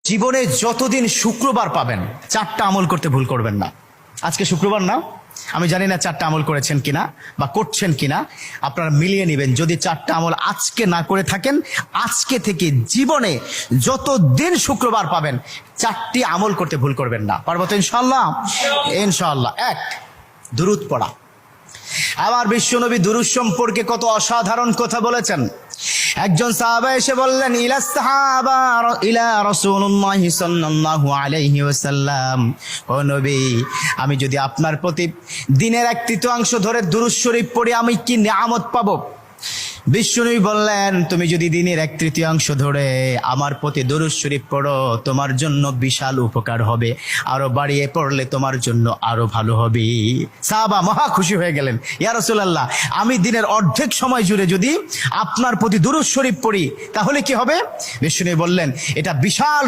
জীবনে যতদিন শুক্রবার পাবেন 4টা আমল করতে ভুল করবেন না। আজকে শুক্রবার না, আমি জানি না 4টা আমল করেছেন কিনা বা করছেন কিনা, আপনারা মিলিয়ে নেবেন। যদি 4টা আমল আজকে না করে থাকেন, আজকে থেকে জীবনে যতদিন শুক্রবার পাবেন 4টি আমল করতে ভুল করবেন না। পারবো তো ইনশাআল্লাহ? ইনশাআল্লাহ। 1, দুরূদ পড়া। আমার বিশ্বনবী দুরূদ সম্পর্কে কত অসাধারণ কথা বলেছেন। একজন সাহাবা এসে বললেন, ইলা রাসূলুল্লাহ সাল্লাল্লাহু আলাইহি ওয়াসাল্লাম, ও নবী, আমি যদি আপনার প্রতি দিনের 1/3 ধরে দুরূদ শরীফ পড়ি আমি কি নিয়ামত পাবো? বিশ্বনবী বললেন, তুমি যদি দিনের 1/3 ধরে আমার প্রতি দুরূদ শরীফ পড়ো তোমার জন্য বিশাল উপকার হবে, আরো বাড়িয়ে পড়লে তোমার জন্য আরো ভালো হবে। সাহাবা মহা খুশি হয়ে গেলেন, ইয়া রাসূলুল্লাহ, আমি দিনের অর্ধেক সময় জুড়ে যদি আপনার প্রতি দুরূদ শরীফ পড়ি তাহলে কি হবে? বিশ্বনবী বললেন, এটা বিশাল